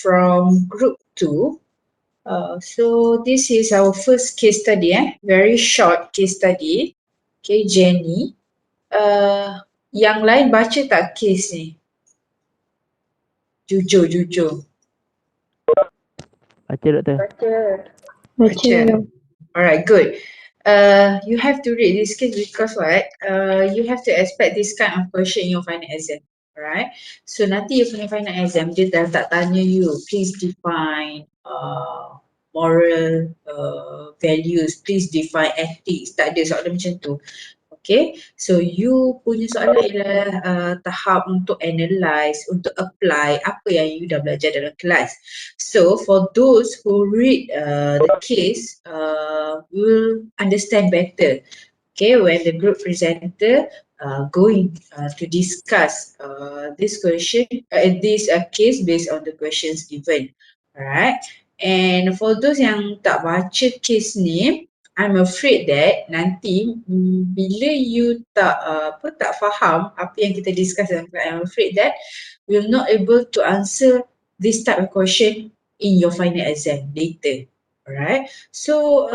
from group 2. So this is our first case study, very short case study. Okay, Jenny. Yang lain baca tak case ni? Jujur. Baca doktor. Baca. Alright, good. You have to read this case because what? You have to expect this kind of question in your final exam. Alright. So nanti you final exam dia dah tak tanya you, please define moral values, please define ethics. Tak ada soalan macam tu. Okay, so you punya soalan ialah tahap untuk analyse, untuk apply apa yang you dah belajar dalam kelas. So for those who read the case, will understand better. Okay, when the group presenter going to discuss this question, this case based on the questions given. Alright, and for those yang tak baca case ni, I'm afraid that nanti bila you tak faham apa yang kita discuss dalam kelas, I'm afraid that we'll not able to answer this type of question in your final exam later. Alright, so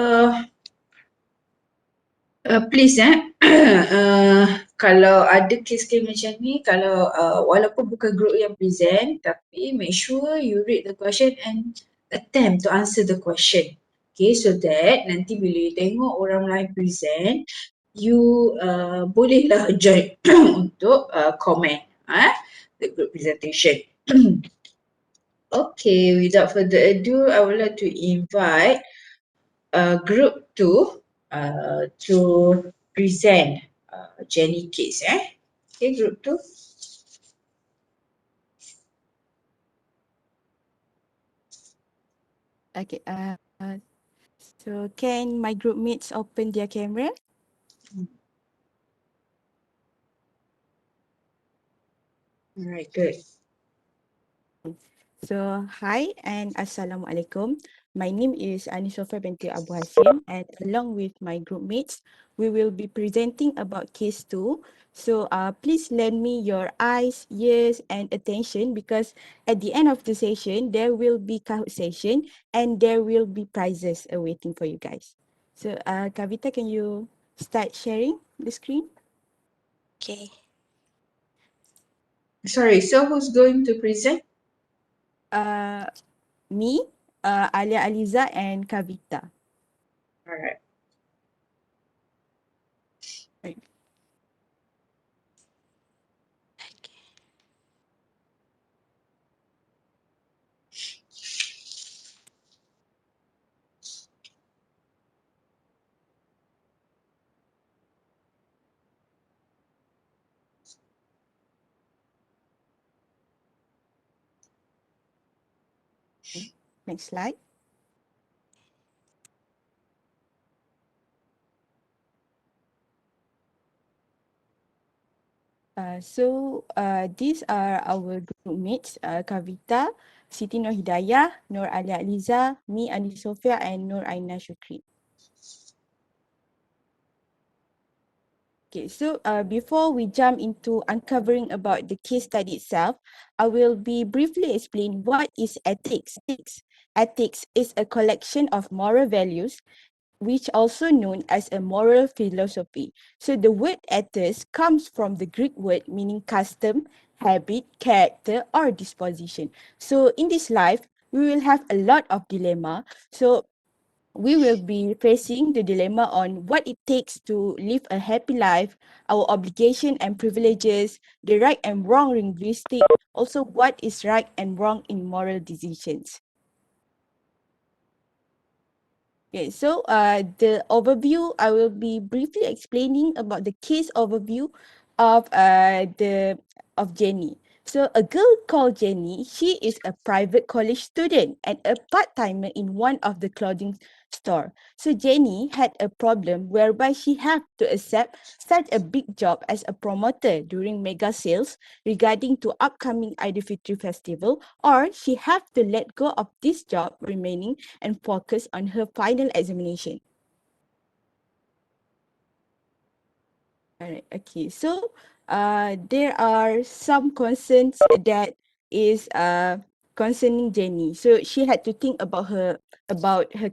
please kalau ada kes-kes macam ni, kalau walaupun bukan group yang present, tapi make sure you read the question and attempt to answer the question. Okay, so that nanti bila you tengok orang lain present, you bolehlah join untuk comment the group presentation. Okay, without further ado, I would like to invite group 2 to present Jenny case. Okay, group 2. Okay, so can my group mates open their camera? Alright, good. So, hi and Assalamualaikum. My name is Anisofah binti Abu Hasim, and along with my group mates, we will be presenting about case 2. So, please lend me your eyes, ears and attention, because at the end of the session, there will be Kahoot session and there will be prizes awaiting for you guys. So, Kavita, can you start sharing the screen? Okay. Sorry, so who's going to present? Me, Alia Aliza and Kavita. Alright. Next slide. These are our group mates, Kavita, Siti Nur Hidayah, Nur Alia Aliza, me Ani Sofia and Nur Aina Shukri. Okay, so before we jump into uncovering about the case study itself, I will be briefly explain what is ethics. Ethics is a collection of moral values which also known as a moral philosophy. So the word ethos comes from the Greek word meaning custom, habit, character, or disposition. So in this life, we will have a lot of dilemma. So we will be facing the dilemma on what it takes to live a happy life, our obligation and privileges, the right and wrong linguistic, also what is right and wrong in moral decisions. Okay, so the overview, I will be briefly explaining about the case overview of Jenny. So a girl called Jenny, she is a private college student and a part-timer in one of the clothing store. So Jenny had a problem whereby she had to accept such a big job as a promoter during mega sales regarding to upcoming Aidilfitri festival, or she had to let go of this job remaining and focus on her final examination. Alright, okay. So there are some concerns that is concerning Jenny. So she had to think about her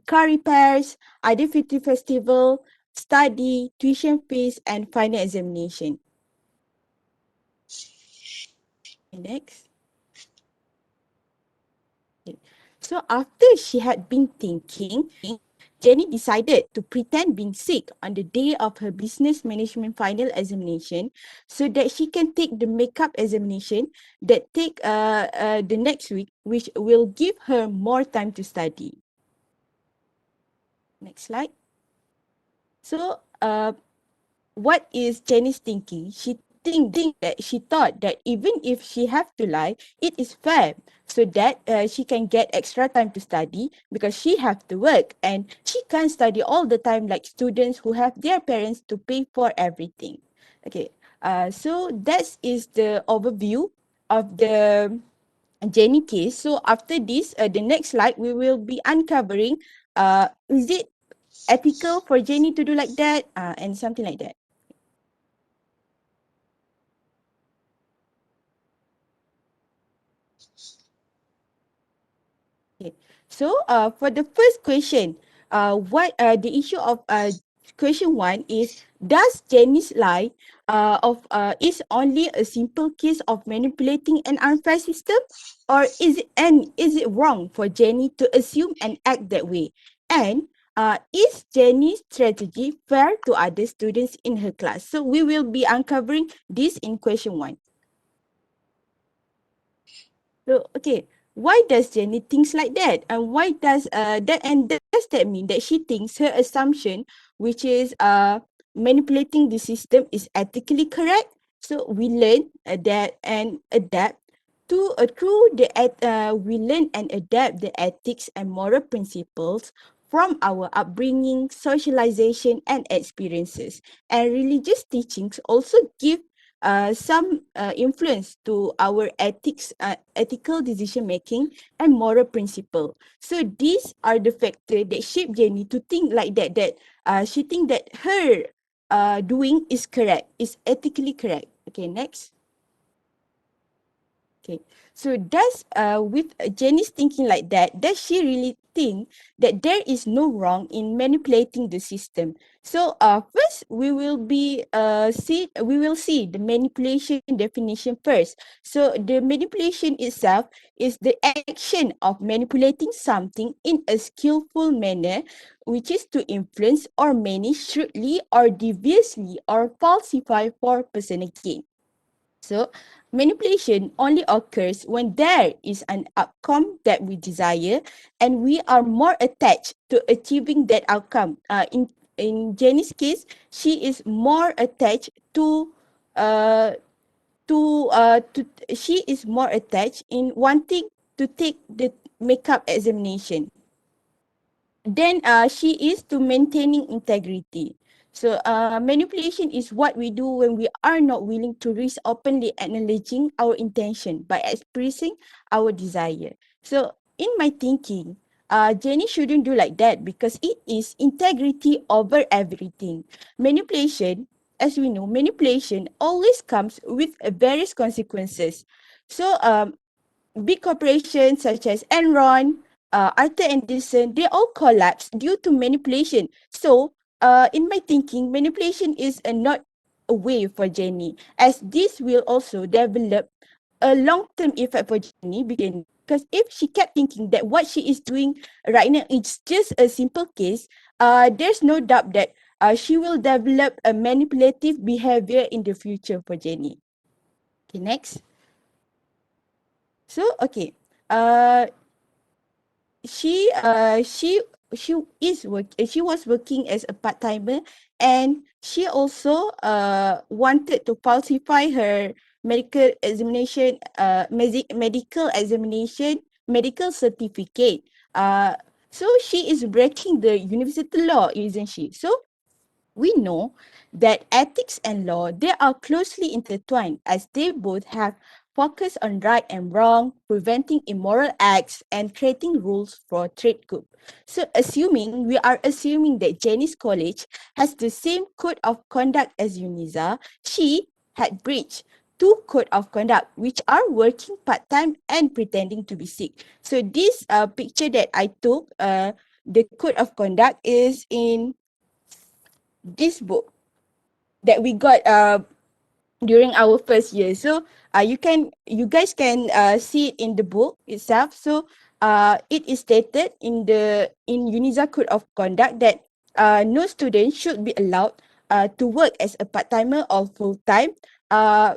car repairs, identity festival, study, tuition fees, and final examination. Next. Okay. So after she had been thinking, Jenny decided to pretend being sick on the day of her business management final examination so that she can take the makeup examination that take the next week, which will give her more time to study. Next slide. So what is Jenny's thinking? She thought that even if she have to lie, it is fair so that she can get extra time to study because she have to work and she can't study all the time like students who have their parents to pay for everything. Okay, so that is the overview of the Jenny case. So after this, the next slide we will be uncovering is it ethical for Jenny to do like that and something like that. Okay. So for the first question, what the issue of question one is, does Jenny's lie is only a simple case of manipulating an unfair system, or is it wrong for Jenny to assume and act that way? And is Jenny's strategy fair to other students in her class? So we will be uncovering this in question one. So okay, why does Jenny thinks like that? And why does does that mean that she thinks her assumption, which is manipulating the system, is ethically correct? So we learn that and adapt to through the we learn and adapt the ethics and moral principles from our upbringing, socialization, and experiences. And religious teachings also give some influence to our ethical decision making and moral principle. So these are the factors that shape Jenny to think like that. That she think that her doing is correct, is ethically correct. Okay, next. Okay, so does with Jenny's thinking like that, does she really think that there is no wrong in manipulating the system? So first we will see the manipulation definition first. So the manipulation itself is the action of manipulating something in a skillful manner, which is to influence or manage shrewdly or deviously or falsify for personal gain. So, manipulation only occurs when there is an outcome that we desire and we are more attached to achieving that outcome. In Jenny's case, she is more attached uh, to she is more attached in wanting to take the makeup examination. Then she is to maintaining integrity. So manipulation is what we do when we are not willing to risk openly acknowledging our intention by expressing our desire. So in my thinking, Jenny shouldn't do like that because it is integrity over everything. Manipulation, as we know, manipulation always comes with various consequences. So big corporations such as Enron, Arthur Anderson, they all collapsed due to manipulation. So, in my thinking, manipulation is not a way for Jenny, as this will also develop a long-term effect for Jenny because if she kept thinking that what she is doing right now is just a simple case, there's no doubt that she will develop a manipulative behavior in the future for Jenny. Okay, next. So, okay. Uh, she uh she she she was working as a part-timer and she also wanted to falsify her medical certificate. uh so she is breaking the university law, isn't she? So we know that ethics and law, they are closely intertwined as they both have focus on right and wrong, preventing immoral acts and creating rules for trade group. So we are assuming that Jenny's college has the same code of conduct as UNISA, she had breached two code of conduct, which are working part-time and pretending to be sick. So this picture that I took, the code of conduct is in this book that we got during our first year. So you guys can see it in the book itself. So it is stated in UNISA Code of Conduct that no student should be allowed to work as a part-timer or full-time. Uh,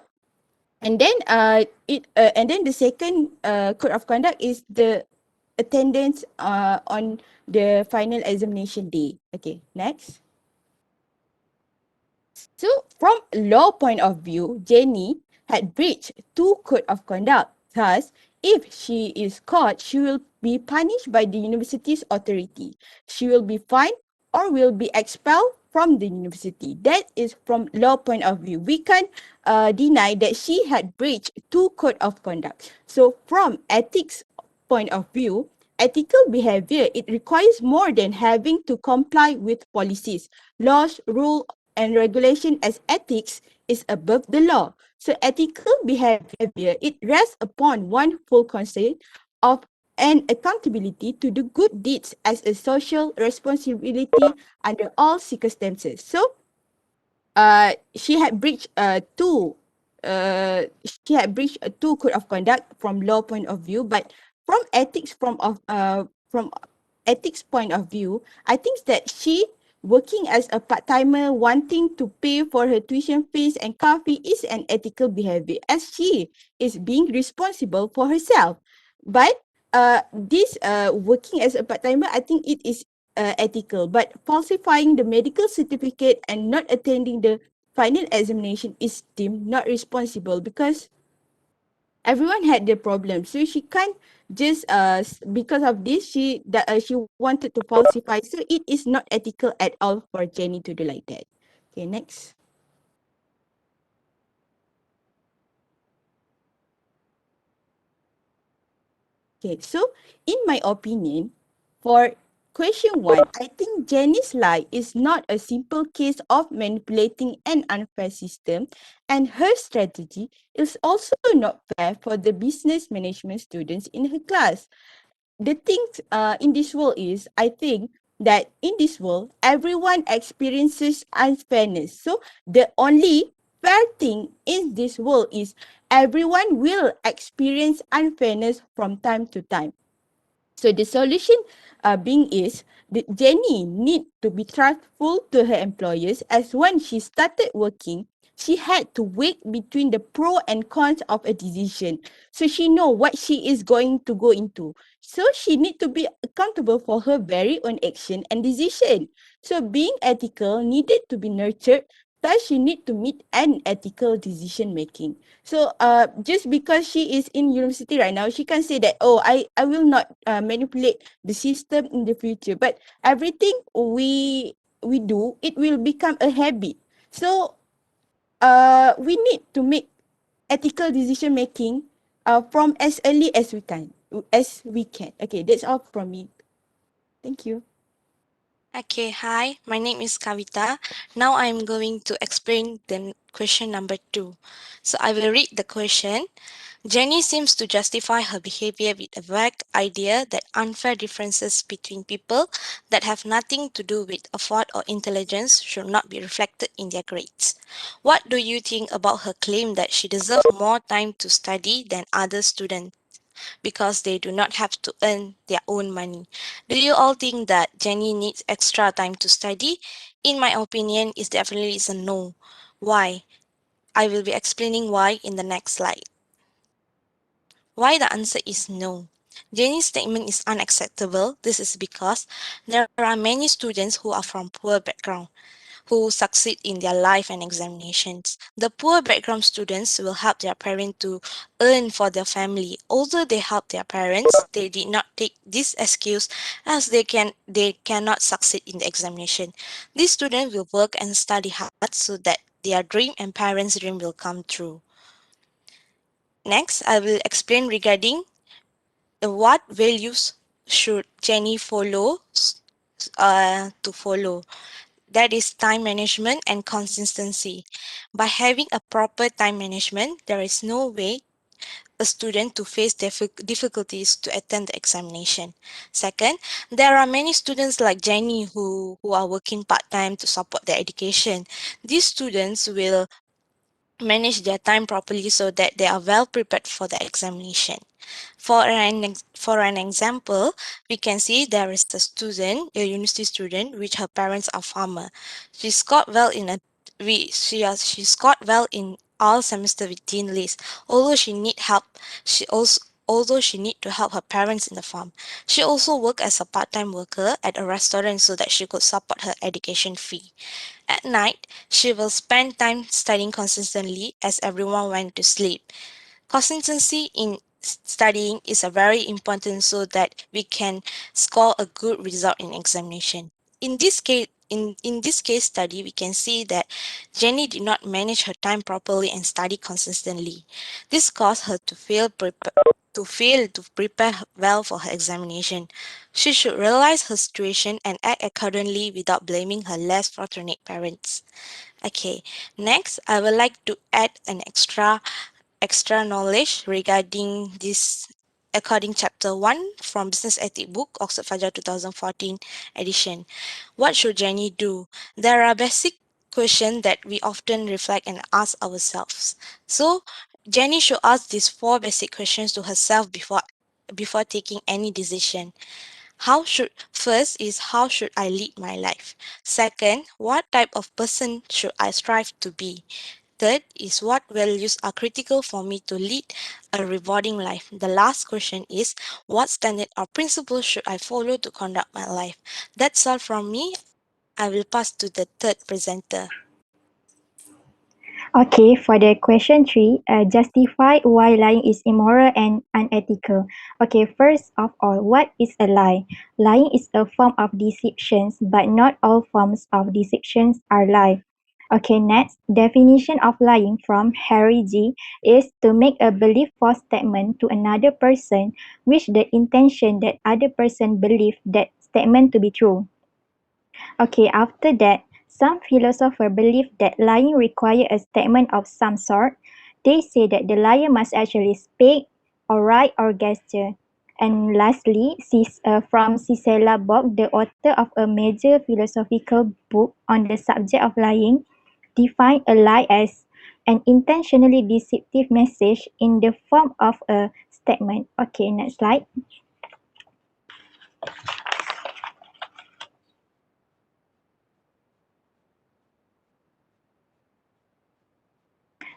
and then the second code of conduct is the attendance on the final examination day. Okay, next. So, from a law point of view, Jenny had breached two code of conduct. Thus, if she is caught, she will be punished by the university's authority. She will be fined or will be expelled from the university. That is from law point of view. We can deny that she had breached two code of conduct. So, from ethics point of view, ethical behavior, it requires more than having to comply with policies, laws, rules, and regulation, as ethics is above the law. So ethical behavior, it rests upon one full consent of and accountability to the good deeds as a social responsibility under all circumstances. So she had breached two code of conduct from law point of view, but from ethics from ethics point of view, I think that she working as a part-timer wanting to pay for her tuition fees and car fee is an ethical behavior, as she is being responsible for herself. But this working as a part-timer, I think it is ethical, but falsifying the medical certificate and not attending the final examination is deemed not responsible, because everyone had their problem. So she can't just because of this she wanted to falsify. So it is not ethical at all for Jenny to do like that. Okay, next. Okay, so in my opinion, for question one, I think Jenny's lie is not a simple case of manipulating an unfair system, and her strategy is also not fair for the business management students in her class. The thing in this world is, I think that in this world, everyone experiences unfairness. So the only fair thing in this world is everyone will experience unfairness from time to time. So the solution being is that Jenny need to be trustful to her employers, as when she started working, she had to weigh between the pro and cons of a decision. So she know what she is going to go into. So she need to be accountable for her very own action and decision. So being ethical needed to be nurtured, thus she need to meet an ethical decision making. So just because she is in university right now, she can say that, oh, I will not manipulate the system in the future. But everything we do, it will become a habit. So we need to make ethical decision making from as early as we can. Okay, that's all from me. Thank you. Okay, hi, my name is Kavita. Now I'm going to explain the question number two. So I will read the question. Jenny seems to justify her behavior with a vague idea that unfair differences between people that have nothing to do with effort or intelligence should not be reflected in their grades. What do you think about her claim that she deserves more time to study than other students because they do not have to earn their own money? Do you all think that Jenny needs extra time to study? In my opinion, it definitely is a no. Why? I will be explaining why in the next slide. Why the answer is no. Jenny's statement is unacceptable. This is because there are many students who are from poor background who succeed in their life and examinations. The poor background students will help their parents to earn for their family. Although they help their parents, they did not take this excuse as they cannot succeed in the examination. These students will work and study hard so that their dream and parents' dream will come true. Next, I will explain regarding what values should Jenny follow to follow. that is time management and consistency. By having a proper time management, there is no way a student to face difficulties to attend the examination. Second, there are many students like Jenny who are working part-time to support their education. These students will manage their time properly so that they are well prepared for the examination. For an example, we can see there is a student, a university student, which her parents are farmer. She scored well in a she scored well in all semester with teen list. Although she need help, although she need to help her parents in the farm. She also worked as a part-time worker at a restaurant so that she could support her education fee. At night, she will spend time studying consistently as everyone went to sleep. Consistency in studying is a very important so that we can score a good result in examination. In this case study, we can see that Jenny did not manage her time properly and study consistently. This caused her to prepare well for her examination. She should realize her situation and act accordingly without blaming her less fortunate parents. Okay, next I would like to add an extra knowledge regarding this according chapter 1 from Business Ethic book Oxford Fajar 2014 edition. What should Jenny do? There are basic questions that we often reflect and ask ourselves. So Jenny should ask these four basic questions to herself before taking any decision. How should I lead my life? Second, what type of person should I strive to be? Third is what values are critical for me to lead a rewarding life. The last question is what standard or principles should I follow to conduct my life? That's all from me. I will pass to the third presenter. Okay, for the question 3, justify why lying is immoral and unethical. Okay, first of all, what is a lie? Lying is a form of deception, but not all forms of deceptions are lie. Okay, next, definition of lying from Harry G is to make a belief false statement to another person with the intention that other person believe that statement to be true. Okay, after that, some philosophers believe that lying requires a statement of some sort. They say that the liar must actually speak, or write, or gesture. And lastly, from Cicela Bock, the author of a major philosophical book on the subject of lying, define a lie as an intentionally deceptive message in the form of a statement. Okay, next slide.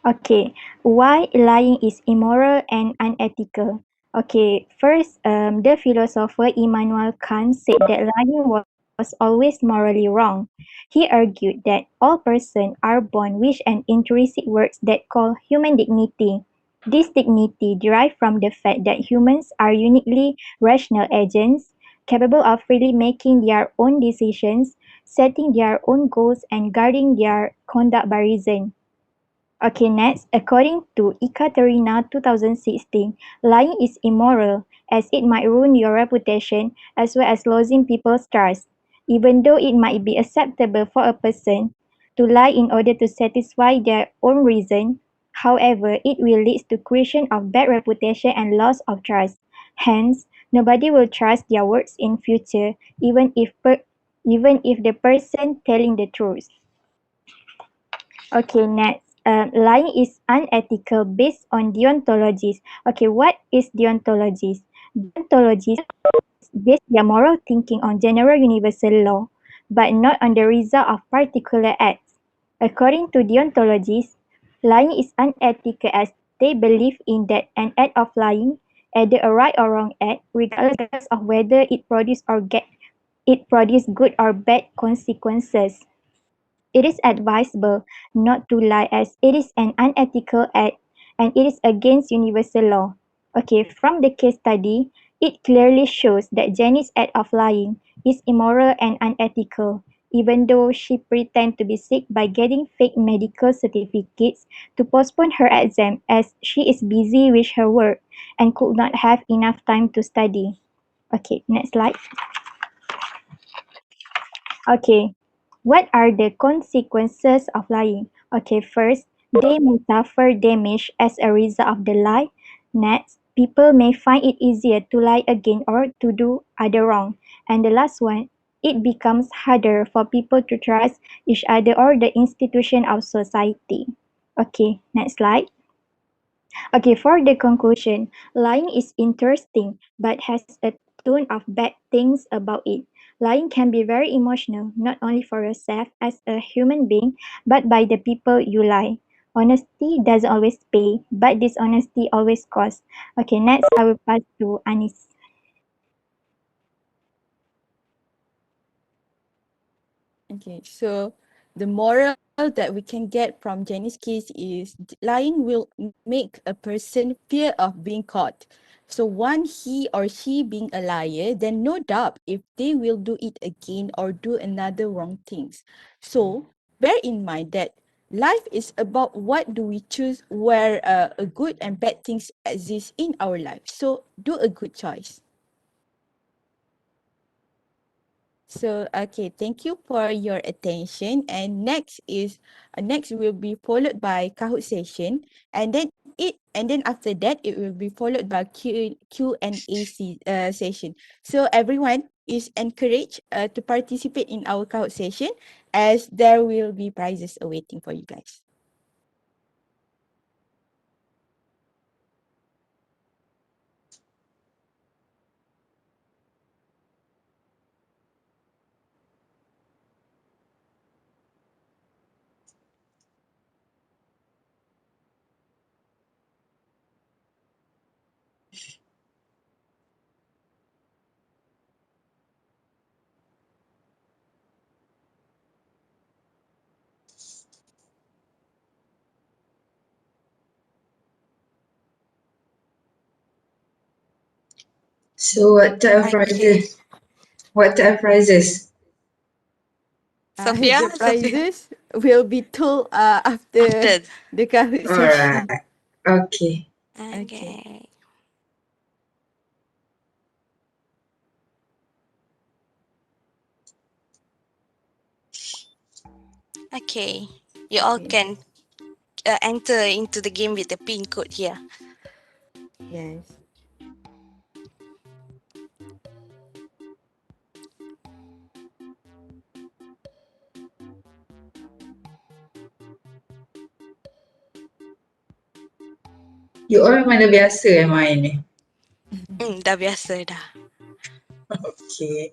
Okay, why lying is immoral and unethical? Okay, first, the philosopher Immanuel Kant said that lying was always morally wrong. He argued that all persons are born with an intrinsic worth that called human dignity. This dignity derived from the fact that humans are uniquely rational agents, capable of freely making their own decisions, setting their own goals, and guarding their conduct by reason. Okay, next, according to Ekaterina 2016, lying is immoral as it might ruin your reputation as well as losing people's trust. Even though it might be acceptable for a person to lie in order to satisfy their own reason, however, it will lead to creation of bad reputation and loss of trust. Hence, nobody will trust their words in future, even if the person telling the truth. Okay, next. Lying is unethical based on deontologies. Okay, what is deontologies? Deontologies base their moral thinking on general universal law, but not on the result of particular acts. According to deontologies, lying is unethical as they believe in that an act of lying, either a right or wrong act, regardless of whether it produce good or bad consequences. It is advisable not to lie as it is an unethical act and it is against universal law. Okay, from the case study, it clearly shows that Jenny's act of lying is immoral and unethical, even though she pretended to be sick by getting fake medical certificates to postpone her exam as she is busy with her work and could not have enough time to study. Okay, next slide. Okay. What are the consequences of lying? Okay, first, they may suffer damage as a result of the lie. Next, people may find it easier to lie again or to do other wrong. And the last one, it becomes harder for people to trust each other or the institution of society. Okay, next slide. Okay, for the conclusion, lying is interesting but has a ton of bad things about it. Lying can be very emotional, not only for yourself as a human being, but by the people you lie. Honesty doesn't always pay, but dishonesty always costs. Okay, next I will pass to Anis. Okay, so the moral that we can get from Jenny's case is lying will make a person fear of being caught. So once he or she being a liar, then no doubt if they will do it again or do another wrong things. So bear in mind that life is about what do we choose where a good and bad things exist in our life. So do a good choice. So, okay, thank you for your attention. And next will be followed by Kahoot session, and then after that it will be followed by Q&A session. So everyone is encouraged to participate in our Kahoot session, as there will be prizes awaiting for you guys. So what type of Okay. prizes? What type of prizes? Sophia, The prizes will be told after after. the Kahoot Alright. session. Okay. Okay. Okay. Okay. You all Okay. can enter into the game with the pin code here. Yes. You all mana biasa main ni? Dah biasa dah. Okay.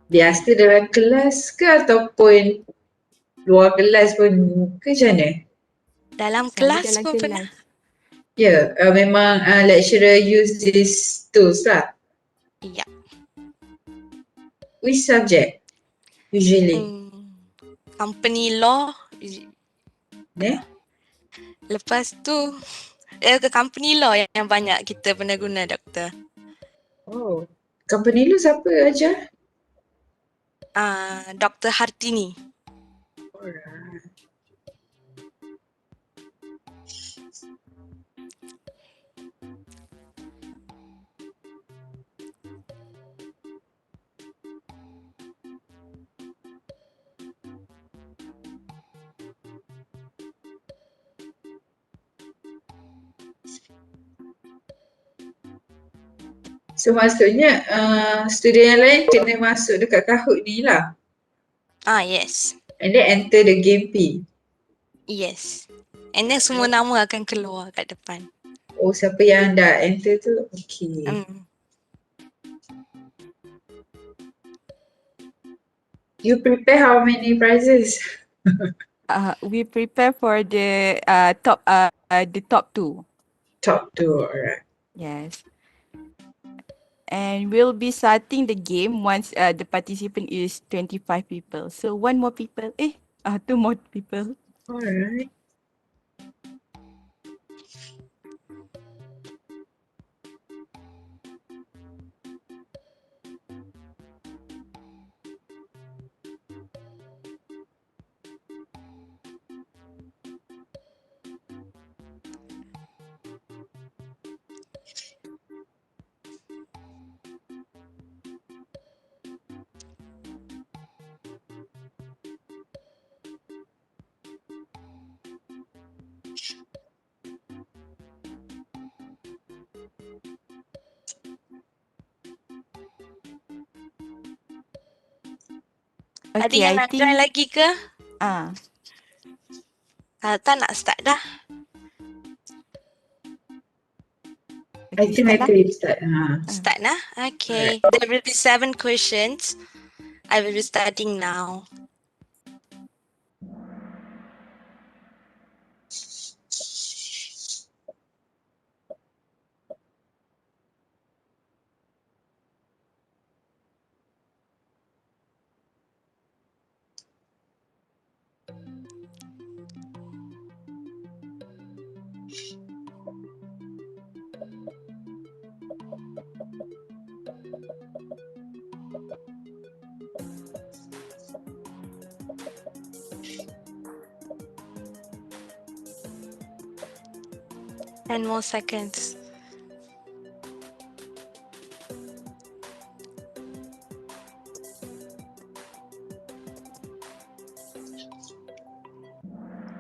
Biasa dalam kelas ke ataupun luar kelas pun ke macam mana? Dalam Selalu kelas dalam pun kelas. pernah. Ya, memang lecturer use these tools lah. Ya. Which subject? Usually. Company law. Ne? Lepas tu ke company law yang banyak kita pernah guna doktor. Oh. Company lu siapa ajar? Dr. Hartini. Alright. So maksudnya student yang lain kena masuk dekat Kahoot ni lah. Yes. And then enter the game P. Yes. And then semua nama akan keluar kat depan. Oh, siapa yang dah enter tu? Okay. You prepare how many prizes? We prepare for the top two. Top 2, alright. Yes. And we'll be starting the game once the participant is 25 people. So one more people. Two more people. Alright. Ada Okay, yang I nak try think lagi ke? ah Kalau tak nak start dah. I okay, think start lah. I start. Start nah. Okay. There will be 7 questions. I will be starting now. Ten more seconds.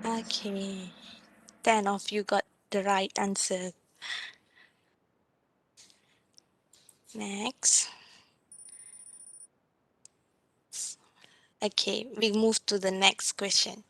Okay. 10 of you got the right answer. Next. Okay, we move to the next question.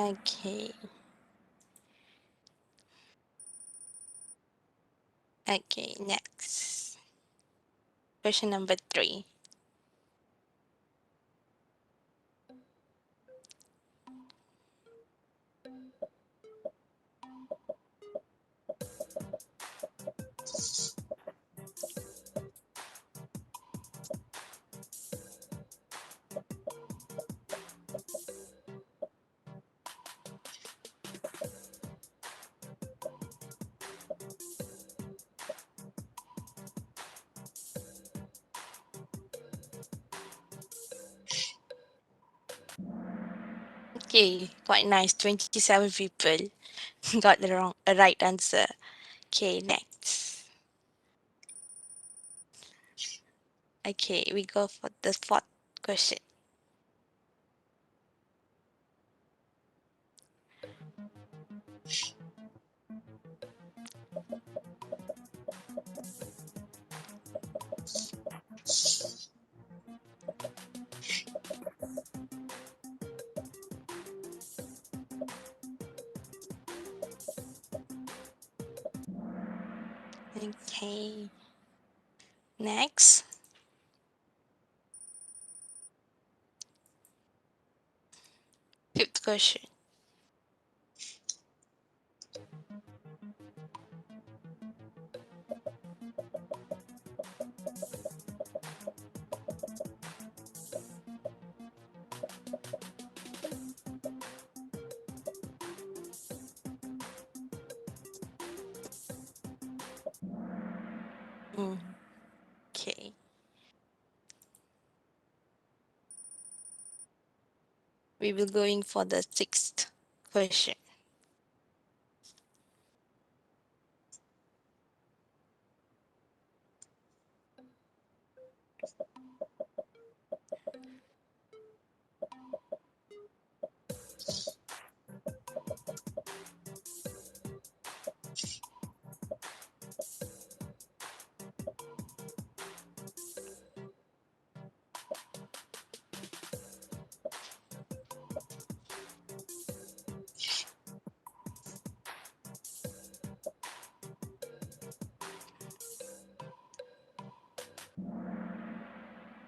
Okay. Okay, next. Question number 3. Okay, quite nice. 27 people got the right answer. Okay, next. Okay, we go for the 4th question. Okay. Next. Fifth question. Okay. We will going for the 6th question.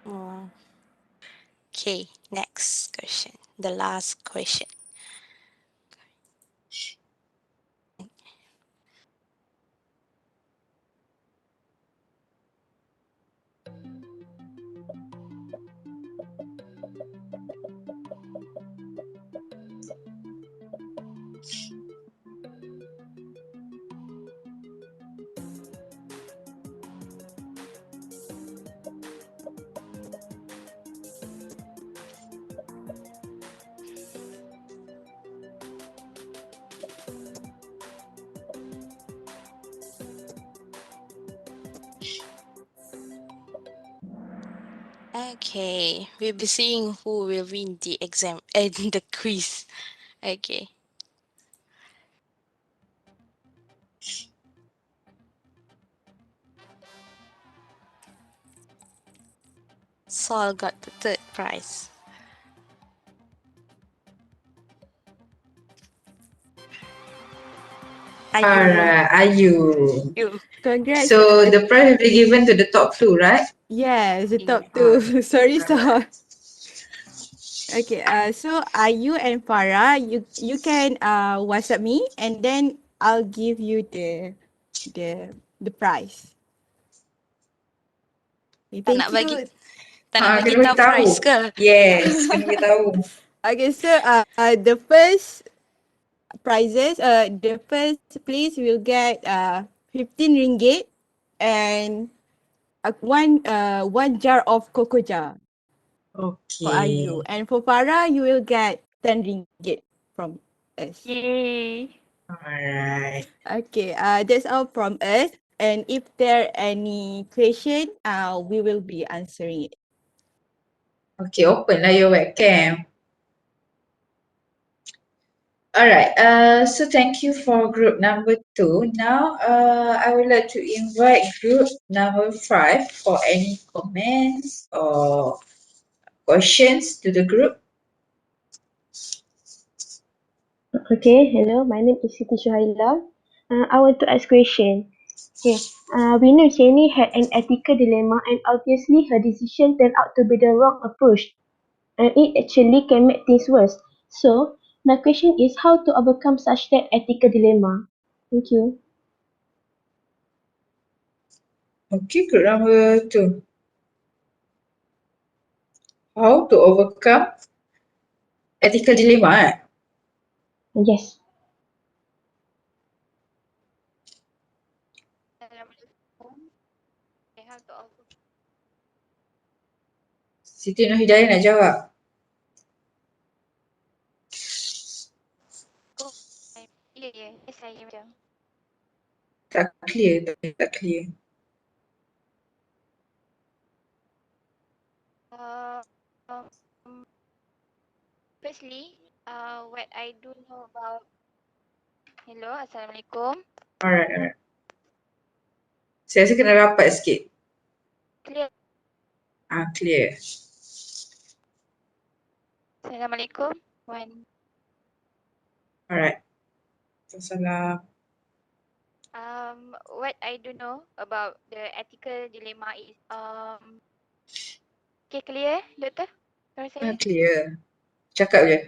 Oh. Okay, next question. The last question. Okay, we'll be seeing who will win the exam and the quiz. Okay. Saul got the third prize. Are you? Alright, are you? You. Congrats. So the prize will be given to the top two, right? Yes, the top Yeah. two. Sorry, Alright. Sal. Okay, so Ayu and Farah, you can WhatsApp me and then I'll give you the prize. Okay, Tak thank nak bagi you. tak nak bagi Kena tahu beritahu. prize ke? Yes, kena beritahu. Okay, so the first prizes, the first place will get 15 ringgit and one jar of cocoa jar for Okay. Ayu. And for Farah, you will get 10 ringgit from us. Yay. Alright. Okay, that's all from us. And if there any question, we will be answering it. Okay, open lah your webcam. Alright, so thank you for group number 2. Now, I would like to invite group number 5 for any comments or questions to the group. Okay, hello, my name is Siti Shuhaila. I want to ask question. Okay, we know Jenny had an ethical dilemma and obviously her decision turned out to be the wrong approach and it actually can make things worse. So, my question is how to overcome such that ethical dilemma? Thank you. Okay, group number 2. How to overcome ethical dilemma, eh? Yes. Siti Nur Hidayah nak jawab. Tak clear, tak clear. Alright. Saya rasa kena rapat sikit. Clear. Alright. Salam. Clear. Cakap je.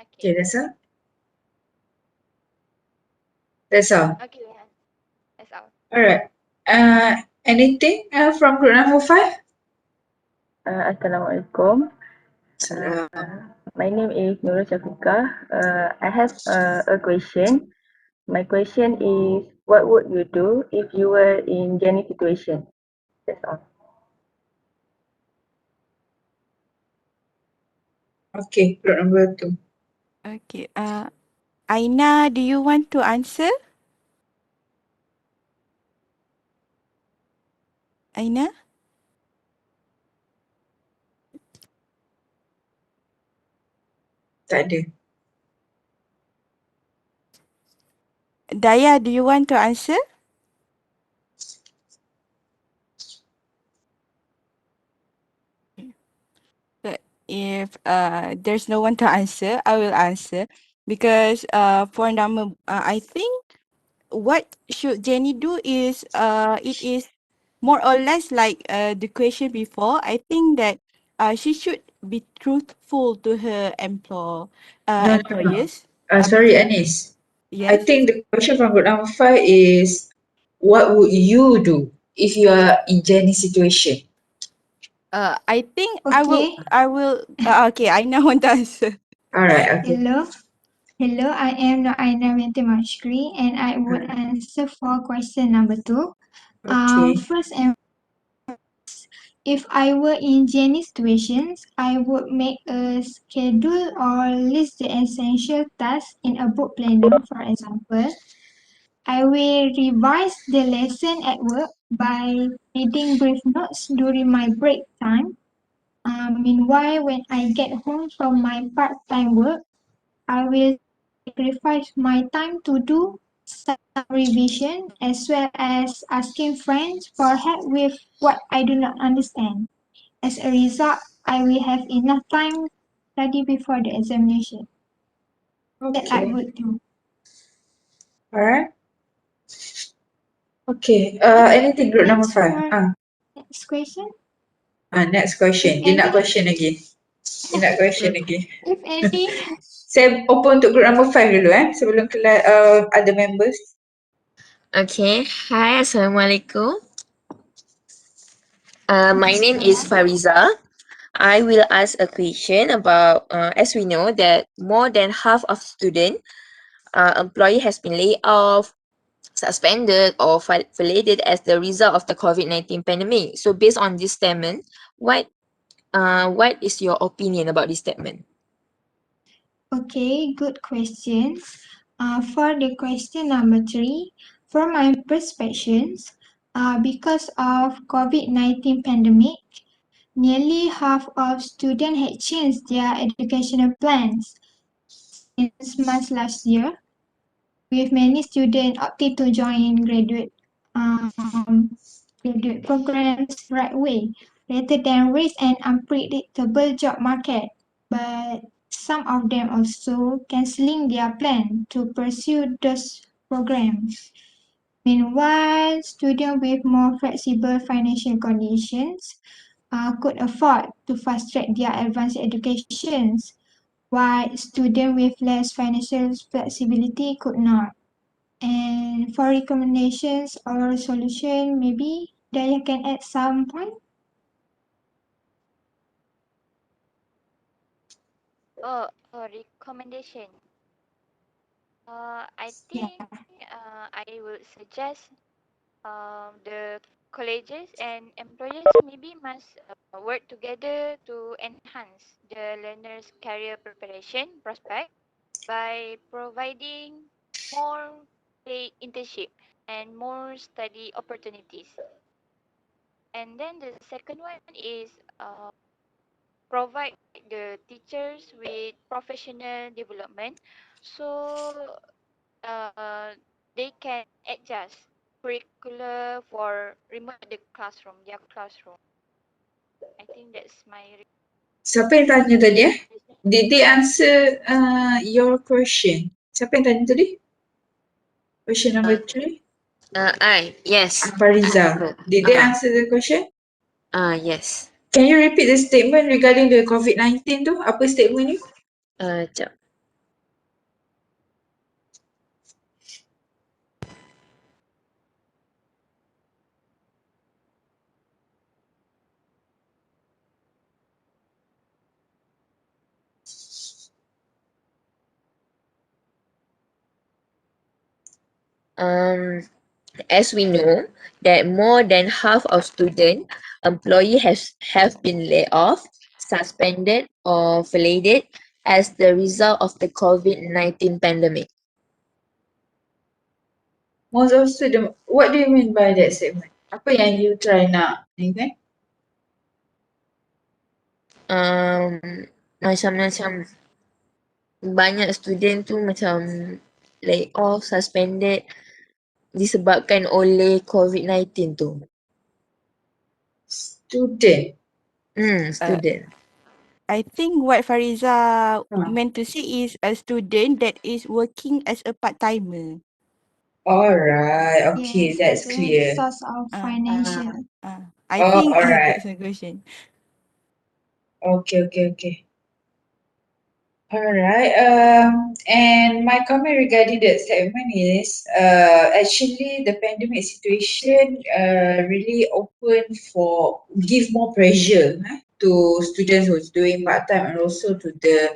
Okay, that's all. That's all. Alright. Anything from group number 5? Assalamualaikum. Salam. My name is Nurul Syafiqah. I have a question. My question is, what would you do if you were in Jenny's situation? That's all. Okay, group number 2. Okay, Aina, do you want to answer? Aina? Tak ada. Daya, do you want to answer? But if there's no one to answer, I will answer because for number I think what should Jenny do is it is more or less like the question before. I think that she should be truthful to her No. employers. Sorry, Because Anis. I yes, think the question from group number 5 is, what would you do if you are in Jenny's situation? I think Okay. okay, I now want to answer. Alright, okay. Hello, I am Noaina Binti Mashkri and I would answer for question number 2. Okay. First and if I were in Jenny's situations, I would make a schedule or list the essential tasks in a book planner, for example. I will revise the lesson at work by reading brief notes during my break time. Meanwhile, when I get home from my part-time work, I will sacrifice my time to do some revision as well as asking friends for help with what I do not understand. As a result, I will have enough time to study before the examination. That I Okay. would do. Alright. Okay. Anything group number Next 5? for next question. Next question. If Dia nak any, question again. Dia nak question again. if any, Saya open untuk group number 5 dulu sebelum other members. Okay, hi, Assalamualaikum. My name is Fariza. I will ask a question about, as we know that more than half of student employee has been laid off, suspended or furloughed as the result of the COVID-19 pandemic. So based on this statement, what is your opinion about this statement? okay, good questions. For the question number 3, from my perspectives, because of COVID-19 pandemic, nearly half of students had changed their educational plans since March last year, with many students opting to join graduate programs right away, rather than risk an unpredictable job market. But some of them also cancelling their plan to pursue those programs. Meanwhile, students with more flexible financial conditions could afford to fast track their advanced educations, while students with less financial flexibility could not. And for recommendations or solution, maybe Daya can add some point. Oh, recommendation. I think I would suggest the colleges and employers maybe must work together to enhance the learners' career preparation prospect by providing more paid internship and more study opportunities. And then the second one is provide the teachers with professional development so they can adjust curricular for remote their classroom. I think that's my Siapa yang tanya tadi recommendation. Did they answer your question? Siapa yang tanya tadi? Question number 3? Yes. Fariza. Did they answer the question? Yes. Can you repeat the statement regarding the COVID-19 tu? Apa statement ni? Sekejap. As we know that more than half of student employee have been laid off, suspended or furloughed as the result of the COVID-19 pandemic. Most of student, what do you mean by that statement? Apa yang you try nak ni kan? Macam banyak student tu macam lay off, suspended disebabkan oleh COVID-19 tu. Student. Student. I think what Fariza Ha. meant to say is a student that is working as a part-timer. Alright, okay, Yes, that's as a clear. source of financial. I Oh, think alright. that's the question. Okay. Alright, and my comment regarding that statement is actually the pandemic situation really open for give more pressure to students who's doing part-time and also to the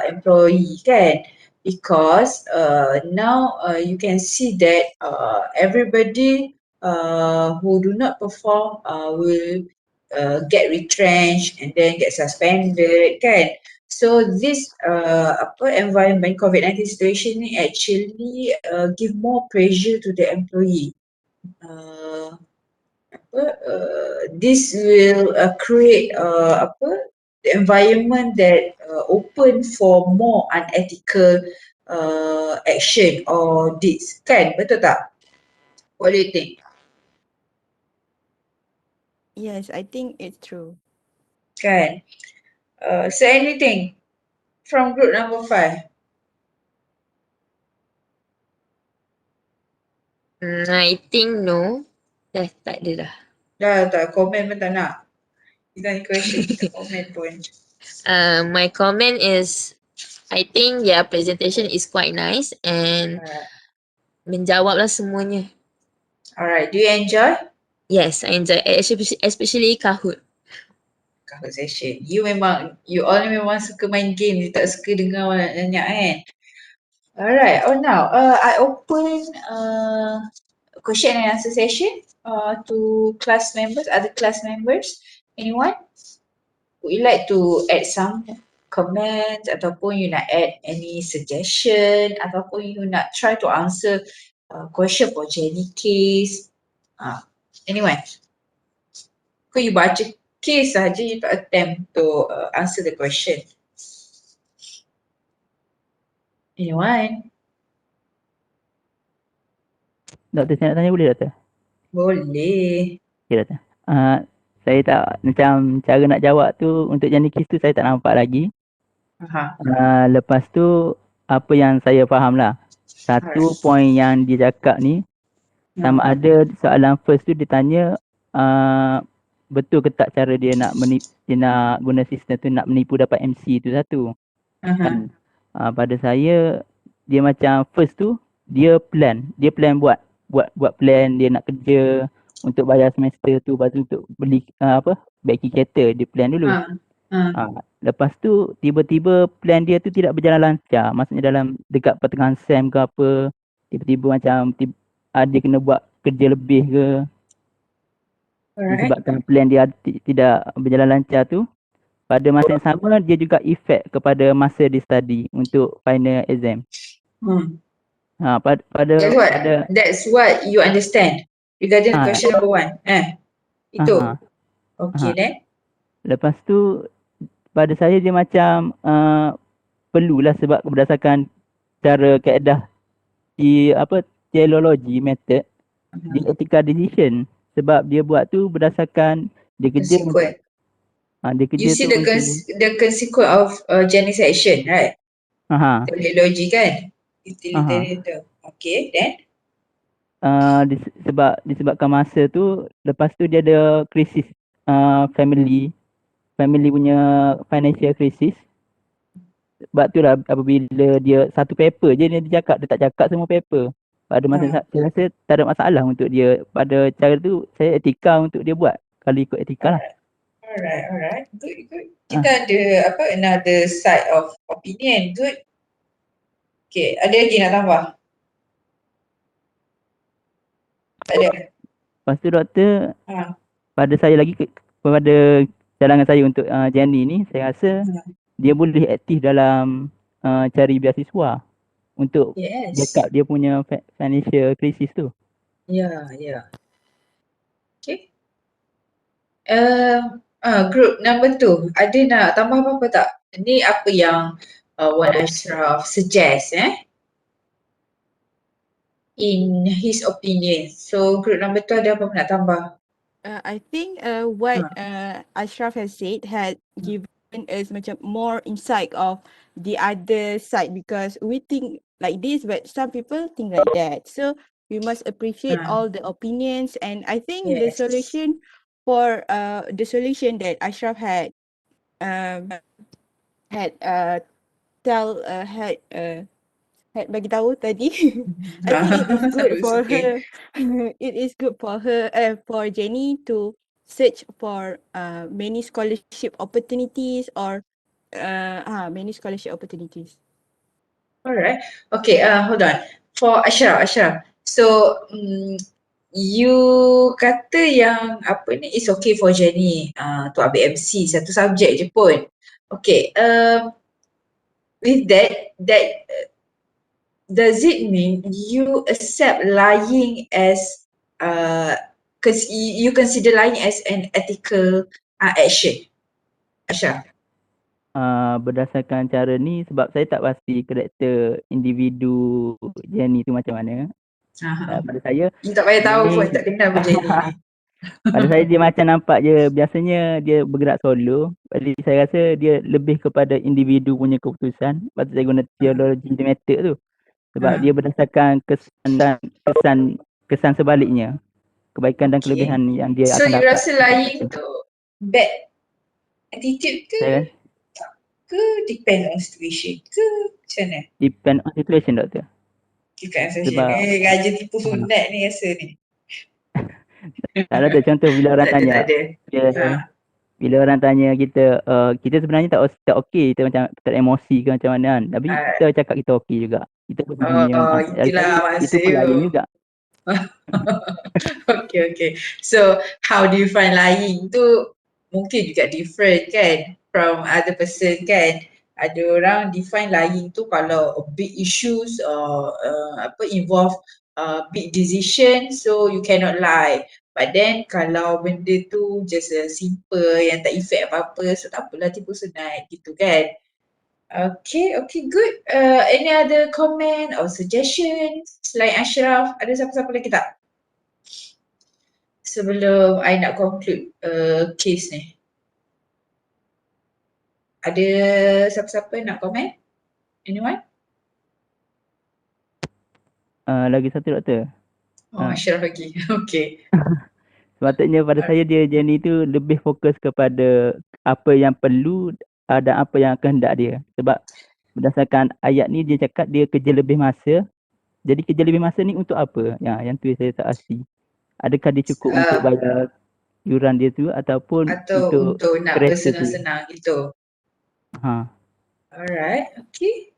employee kan, because now you can see that everybody who do not perform will get retrenched and then get suspended kan. So this environment COVID-19 situation ni actually give more pressure to the employee. This will create the environment that open for more unethical action or deeds kan, betul tak? What do you think? Yes, I think it's true. Kan? So anything from group number 5? I think no. Tak ada dah. Dah tak komen pun tak nak. Kita ni question kita komen pun. My comment is I think their presentation is quite nice and menjawablah semuanya. Alright, do you enjoy? Yes, I enjoy, especially Kahoot. Kahoot session. You all memang suka main game, you tak suka dengar banyak kan? Alright, now I open question and answer session to class members, other class members. Anyone? Would you like to add some comments ataupun you nak add any suggestion ataupun you nak try to answer question for Jenny case? Anyone? Kau you baca case saja, you tak attempt to answer the question. Anyone? Doktor, saya nak tanya boleh doktor? Boleh. Okay doktor. Saya tak, macam cara nak jawab tu untuk jenis kes tu saya tak nampak lagi. Lepas tu apa yang saya faham lah. Satu point yang dia cakap ni, sama ada soalan first tu dia tanya betul ke tak cara dia nak dia nak guna sistem tu nak menipu dapat MC tu satu. Kan? Pada saya dia macam first tu dia plan buat plan dia nak kerja untuk bayar semester tu, lepas tu untuk beli BECG kereta dia plan dulu. Lepas tu tiba-tiba plan dia tu tidak berjalan lancar, maksudnya dalam dekat pertengahan sem ke apa, tiba-tiba macam dia kena buat kerja lebih ke. Disebabkan plan dia tidak berjalan lancar tu, pada masa yang sama dia juga efek kepada masa dia study untuk final exam. That's what you understand regarding the question number 1. Itu. Okay then. Lepas tu pada saya dia macam perlulah sebab berdasarkan cara kaedah teleology method di ethical decision, sebab dia buat tu berdasarkan dia kerja untuk dia kerja you see the consequence of Jenny's action, right? Teleology kan? Utilitarian tu. Okay, then? Disebabkan masa tu, lepas tu dia ada krisis family punya financial crisis. Sebab tu lah apabila dia satu paper je dia cakap, dia tak cakap semua paper. Pada masa saya rasa tak ada masalah untuk dia, pada cara tu saya etika untuk dia buat, kalau ikut etika lah. Alright. Good. Kita ada another side of opinion. Good. Okay, ada lagi nak tambah? Tak ada? Lepas tu doktor, pada saya lagi, kepada cadangan saya untuk Jenny ni, saya rasa dia boleh aktif dalam cari beasiswa untuk backup dia punya financial crisis tu. Ya. Group number 2, ada nak tambah apa-apa tak? Ni apa yang Wan Ashraf suggest in his opinion. So group number 2 ada apa nak tambah? I think what Ashraf has said had given us macam more insight of the other side, because we think like this but some people think like that. So we must appreciate all the opinions, and I think the Yes. solution for the solution that Ashraf had tell had bagi tahu tadi. I think it is good It's for okay. her. It is good for her, for Jenny to search for many scholarship opportunities or many scholarship opportunities. Alright. Okay, hold on. For Ashraf. So, you kata yang apa ni, it's okay for Jenny to ambil MC satu subjek je pun. Okay, with that does it mean you accept lying as cause you consider lying as an ethical action? Ashraf. Berdasarkan cara ni sebab saya tak pasti karakter individu Jenny tu macam mana. Pada saya You tak payah tahu Jenny, pun, tak kenal pun Jenny ni. pada saya dia macam nampak je biasanya dia bergerak solo. Jadi saya rasa dia lebih kepada individu punya keputusan. Sebab tu saya guna teologi method tu. Sebab dia berdasarkan kesan sebaliknya. Kebaikan dan kelebihan yang dia So akan you dapat. rasa lying tu bad attitude ke? Ke depend on situation ke macam mana? Depend on situation, doktor. Depend on situation. Raja tipu sunat ni rasa ni. Tak ada contoh bila orang tanya. Tak ada. Bila orang tanya kita, kita sebenarnya tak okey, kita macam tak emosi ke macam mana kan. Tapi kita cakap kita okey juga. Kita bersenyum. Itulah Itu pun lain juga. Okay. So how do you find lying tu mungkin juga different kan from other person kan. Ada orang define lying tu kalau big issues or involve big decision, so you cannot lie. But then kalau benda tu just simple yang tak effect apa-apa, so tak apalah tipu sunat gitu kan. Okay, good. Any other comment or suggestion selain Ashraf? Ada siapa-siapa lagi tak? Sebelum I nak conclude case ni. Ada siapa-siapa nak komen? Anyone? Lagi satu, doktor. Ashraf lagi. Okay. Sepatutnya pada saya Jenny tu lebih fokus kepada apa yang perlu dan apa yang kehendak dia. Sebab berdasarkan ayat ni dia cakap dia kerja lebih masa. Jadi kerja lebih masa ni untuk apa? Yang tu saya tak pasti. Adakah dia cukup untuk bayar yuran dia tu ataupun untuk nak kereta bersenang-senang gitu. Ha. Alright, okay.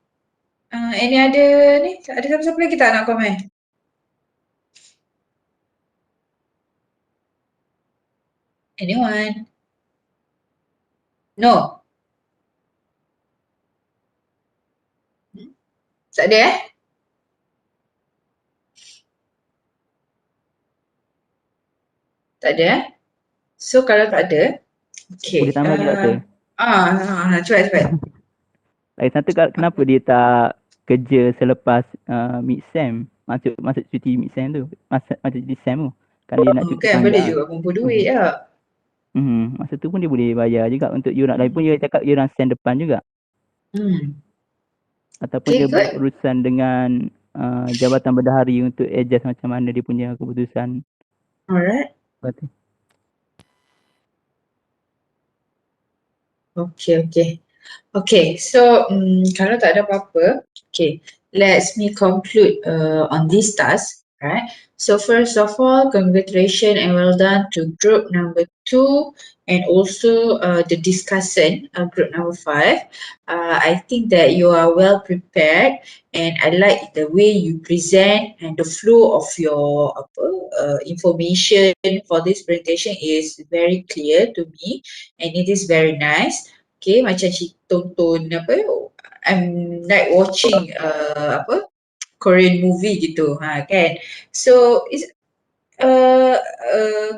Any other ni? Ada siapa-siapa lagi tak nak komen? Anyone? No? Tak ada Tak ada So kalau tak ada, okay. Boleh tambah lagi, doktor? Cepat. Lagi satu, kenapa dia tak kerja selepas mid-sem? Masuk cuti mid-sem tu. Masuk cuti sem tu. Kan dia nak cuti Kan panjang. boleh juga kumpul duit lah. Masa tu pun dia boleh bayar juga untuk yuran. Lagipun dia cakap yuran sem depan juga. Ataupun dia berurusan dengan jabatan berdahari untuk adjust macam mana dia punya keputusan. Alright. Okay, so kalau tak ada apa-apa, okay, let's me conclude on this task, right? So first of all, congratulations and well done to group number 2 and also the discussant, group number 5. I think that you are well prepared and I like the way you present and the flow of your information for this presentation is very clear to me and it is very nice. Okay, macam tonton I'm like watching Korean movie gitu kan. So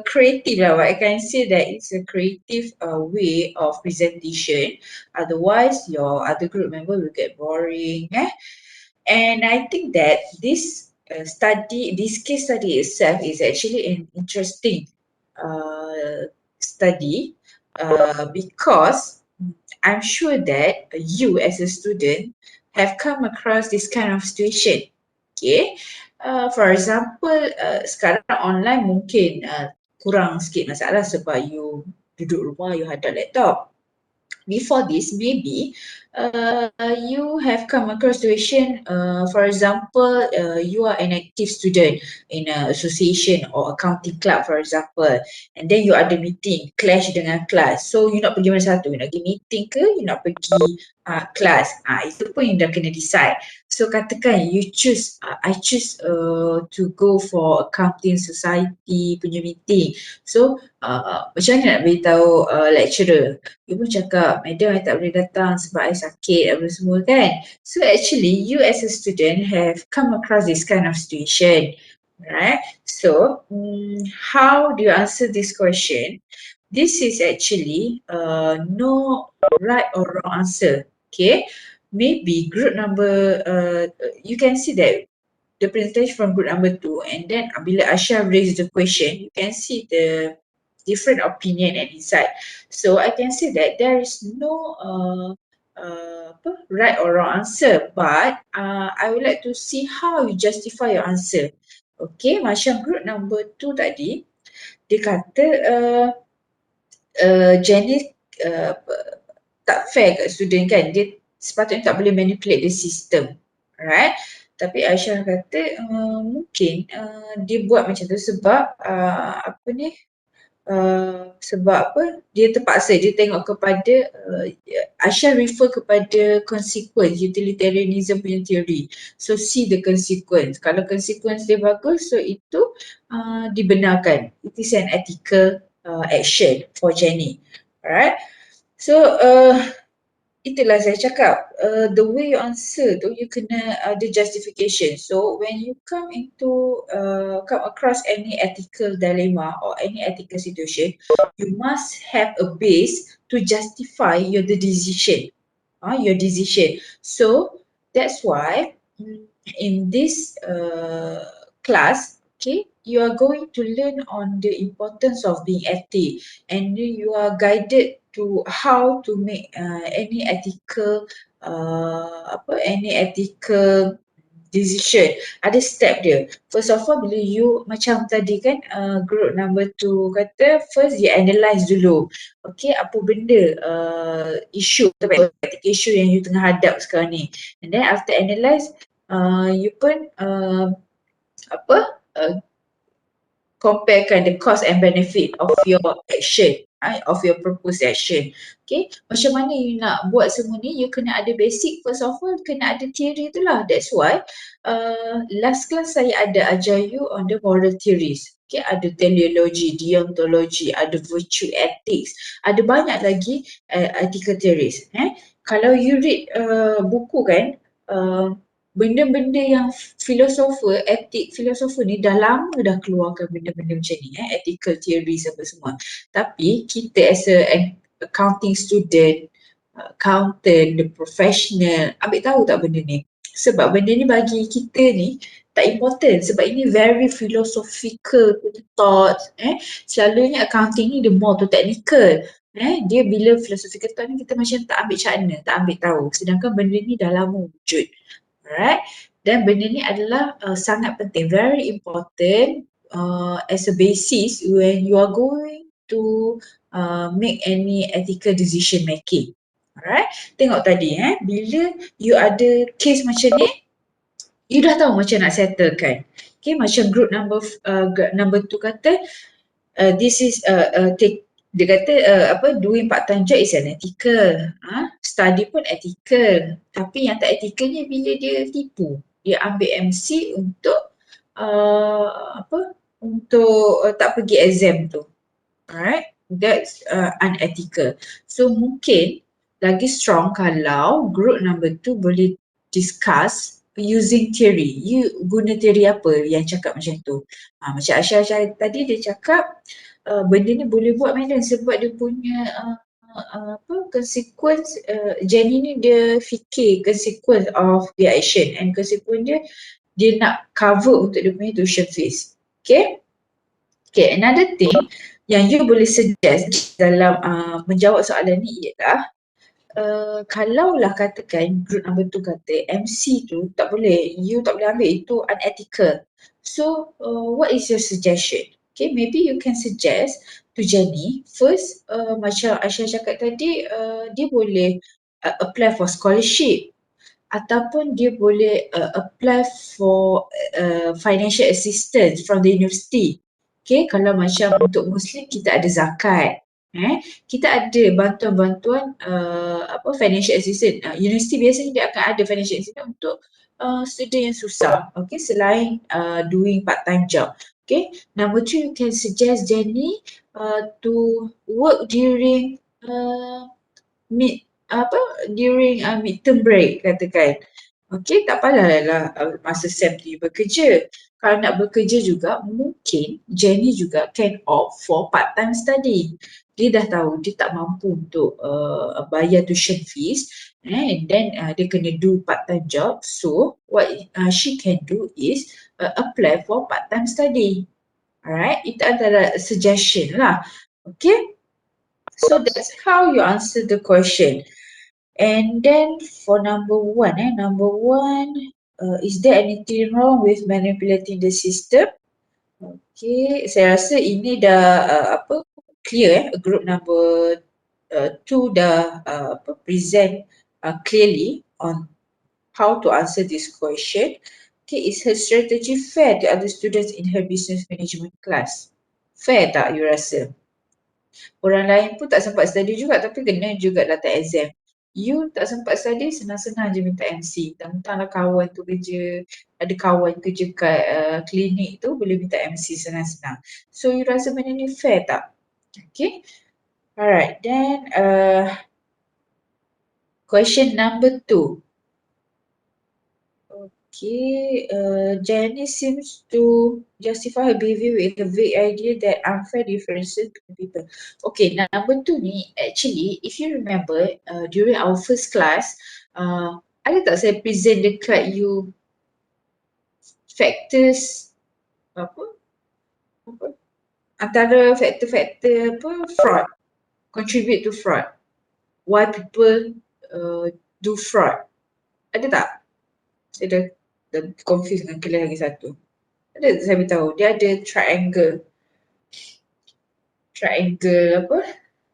creative lah. I can say that it's a creative way of presentation. Otherwise, your other group member will get boring. And I think that this case study itself is actually an interesting study because I'm sure that you as a student have come across this kind of situation. Okay. For example, sekarang online mungkin kurang sikit masalah sebab you duduk rumah, you hadap laptop. Before this, maybe you have come across situation, for example, you are an active student in an association or accounting club, for example, and then you ada meeting, clash dengan kelas. So, you nak pergi mana satu? You nak pergi meeting ke? You nak pergi kelas? Itu pun yang dah kena decide. So, katakan you choose, I choose to go for accounting society punya meeting. So, macam mana nak beritahu lecturer? You pun cakap, madam, I tak boleh datang sebab I sakit, apa semua kan. So actually, you as a student have come across this kind of situation, right? So, how do you answer this question? This is actually no right or wrong answer, okay? Maybe group number, you can see that the presentation from group number 2, and then bila Asha raised the question, you can see the different opinion and insight. So I can say that there is no right or wrong answer, but I would like to see how you justify your answer. Okay, macam group number 2 tadi, dia kata Janice tak fair kat student kan, dia sepatutnya tak boleh manipulate the system, right? Tapi Aisyah kata mungkin dia buat macam tu sebab sebab apa, dia terpaksa, dia tengok kepada Aisyah refer kepada consequence, utilitarianism punya theory. So see the consequence. Kalau consequence dia bagus, so itu dibenarkan. It is an ethical action for Jenny. Alright. So itulah saya cakap, the way you answer tu, you kena ada justification. So when you come across any ethical dilemma or any ethical situation, you must have a base to justify your decision. Your decision. So that's why in this class, okay, you are going to learn on the importance of being ethic, and then you are guided to how to make any ethical decision. Ada step dia. First of all, bila you macam tadi kan, group number 2 kata first you analyse dulu. Okay, apa benda issue yang you tengah hadap sekarang ni. And then after analyse, you pun comparekan the cost and benefit of your action, of your proposed action. Okay, macam mana you nak buat semua ni, you kena ada basic. First of all, kena ada theory tu lah. That's why last class saya ada ajar you on the moral theories. Okay, ada teleology, deontology, ada virtue ethics, ada banyak lagi ethical theories. Kalau you read buku kan, benda-benda yang etik filosofer ni dah lama dah keluarkan benda-benda macam ni, ethical theories apa semua. Tapi kita as a accounting student, accountant, the professional, ambil tahu tak benda ni? Sebab benda ni bagi kita ni tak important, sebab ini very philosophical thoughts. Selalunya accounting ni dia more to technical. Dia bila philosophical thought ni kita macam tak ambil cakna, tak ambil tahu. Sedangkan benda ni dah lama wujud. Alright, dan benda ni adalah sangat penting, very important as a basis when you are going to make any ethical decision making. Alright, tengok tadi bila you ada case macam ni, you dah tahu macam nak settlekan. Okay, macam group number 2 kata this is dia kata doing part time job is unethical. Study pun ethical. Tapi yang tak ethicalnya bila dia tipu. Dia ambil MC untuk tak pergi exam tu. Alright, that's unethical. So mungkin lagi strong kalau group number 2 boleh discuss using theory. You guna theory apa yang cakap macam tu? Macam Aisyah tadi dia cakap benda ni boleh buat Madam sebab dia punya consequence, Jenny ni dia fikir consequence of their action and consequence dia nak cover untuk dia punya tuition fees. Okay? Okay, another thing yang you boleh suggest dalam menjawab soalan ni ialah kalaulah katakan group number 2 kata MC tu tak boleh, you tak boleh ambil, itu unethical. So what is your suggestion? Okay, maybe you can suggest to Jenny first, macam Aisyah cakap tadi, dia boleh apply for scholarship ataupun dia boleh apply for financial assistance from the university. Okay, kalau macam untuk Muslim kita ada zakat, kita ada bantuan-bantuan financial assistance. Universiti biasanya dia akan ada financial assistance untuk student yang susah. Okay, selain doing part-time job. Okay, number 2, you can suggest Jenny to work during midterm break katakan. Okey, tak payahlah masa SEM tu bekerja. Kalau nak bekerja juga, mungkin Jenny juga can opt for part-time study. Dia dah tahu dia tak mampu untuk bayar tuition fees, and then dia kena do part-time job. So, what she can do is apply for part-time study. Alright, itu antara suggestion lah. Okay, so that's how you answer the question. And then for number one, is there anything wrong with manipulating the system? Okay, saya rasa ini dah clear. Group number 2 dah present clearly on how to answer this question. Okay, is her strategy fair to other students in her business management class? Fair tak you rasa? Orang lain pun tak sempat study juga tapi kena juga datang exam. You tak sempat study, senang-senang je minta MC. Tentanglah kawan tu kerja, ada kawan kerja kat klinik tu boleh minta MC senang-senang. So you rasa benda ni fair tak? Okay. Alright, then question number 2. Okay, Jenny seems to justify her behavior with a vague idea that unfair differences between people. Okay, number 2 ni actually, if you remember, during our first class, ada tak saya present dekat you factors antara faktor-faktor fraud, contribute to fraud, why people do fraud. Ada tak? Saya dah confused dengan kalian lagi satu. Ada saya beritahu, dia ada triangle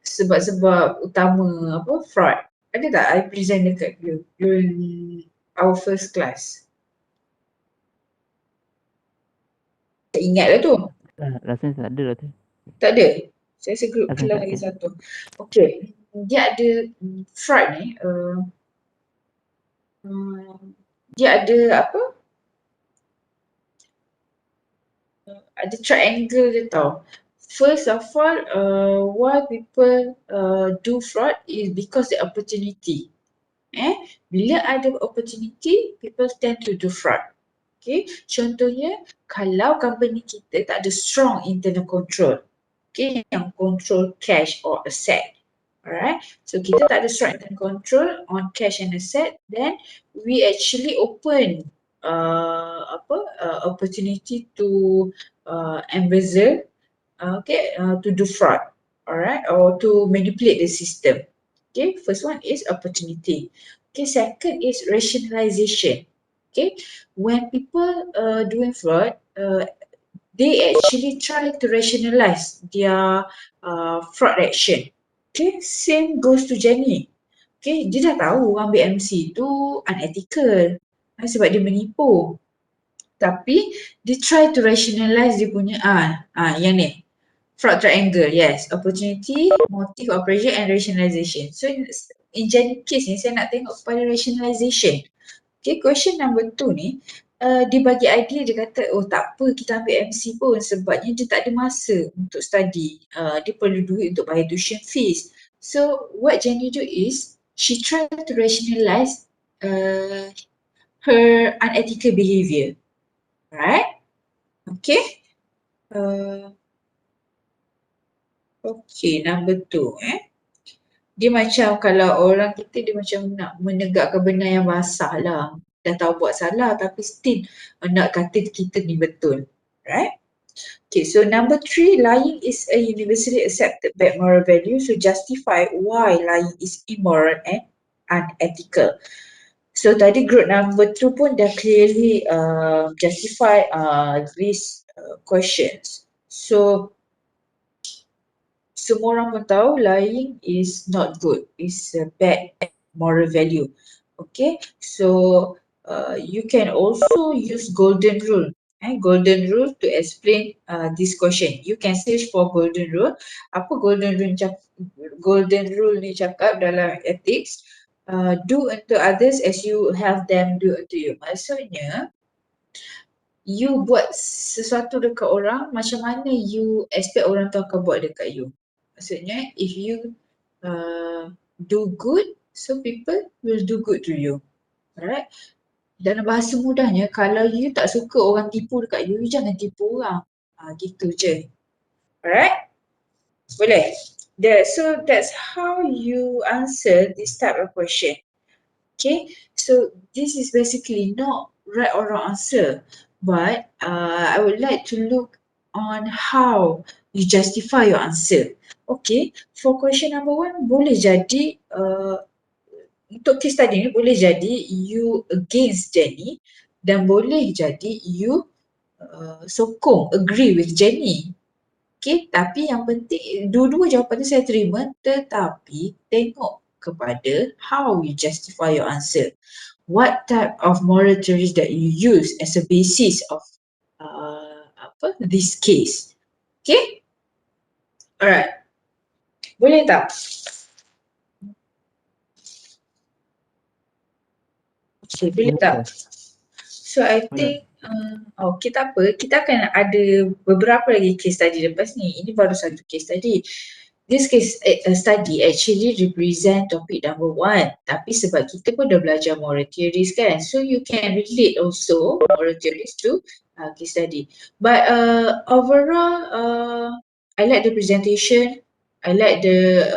sebab-sebab utama fraud. Ada tak I present dekat you during our first class? Saya ingat lah tu. Rasanya tak ada lah tu. Tak ada? Saya rasa group Rasanya kelas tak lagi ada. satu. Okay, dia ada fraud ni, dia ada ada triangle dia tau. First of all, why people do fraud is because the opportunity. Bila ada opportunity, people tend to do fraud. Okay, contohnya kalau company kita tak ada strong internal control, okay, yang control cash or asset. Alright, so kita tak ada strong internal control on cash and asset, then we actually open opportunity to embezzle, to do fraud, alright, or to manipulate the system. Okay, first one is opportunity. Okay, second is rationalization. Okay, when people doing fraud, they actually try to rationalize their fraud action. Okay, same goes to Jenny. Okay, dia dah tahu ambil MC tu unethical sebab dia menipu. Tapi dia try to rationalize dia punya yang ni. Fraud triangle, yes. Opportunity, motive, operation and rationalization. So in Jenny case ni saya nak tengok kepada rationalization. Okay, question number 2 ni, dia bagi idea, dia kata, oh tak apa kita ambil MC pun sebabnya dia tak ada masa untuk study. Dia perlu duit untuk bayar tuition fees. So what Jenny do is, she try to rationalize her unethical behavior. Right? Okay. Okay, number 2. Dia macam kalau orang kita dia macam nak menegakkan benar yang basah lah. Dah tahu buat salah tapi still nak kata kita ni betul. Right? Okay, so number 3, lying is a universally accepted bad moral value. So justify why lying is immoral and unethical. So tadi group number 2 pun dah clearly justify these questions. So semua orang pun tahu lying is not good. It's a bad moral value. Okay, so you can also use golden rule. Golden rule to explain this question. You can search for golden rule. Apa golden rule ni cakap dalam ethics? Do unto others as you have them do unto you. Maksudnya, you buat sesuatu dekat orang, macam mana you expect orang tu akan buat dekat you. Maksudnya, if you do good, so people will do good to you. Alright? Dalam bahasa mudahnya, kalau you tak suka orang tipu dekat you, you jangan tipu orang. Gitu je. Alright? Boleh? So that's how you answer this type of question. Okay, so this is basically not right or wrong answer, but I would like to look on how you justify your answer. Okay, for question number 1, boleh jadi untuk case study ni boleh jadi you against Jenny dan boleh jadi you sokong, agree with Jenny. Okay, tapi yang penting dua-dua jawapan tu saya terima, tetapi tengok kepada how you justify your answer. What type of moral theories that you use as a basis of this case. Okay? Alright. Boleh tak? Okay, boleh tak? So I think okay, tak apa. Kita akan ada beberapa lagi case study lepas ni. Ini baru satu case study. This case study actually represent topic number 1. Tapi sebab kita pun dah belajar moral theories kan. So you can relate also moral theories to case study. But overall, I like the presentation. I like the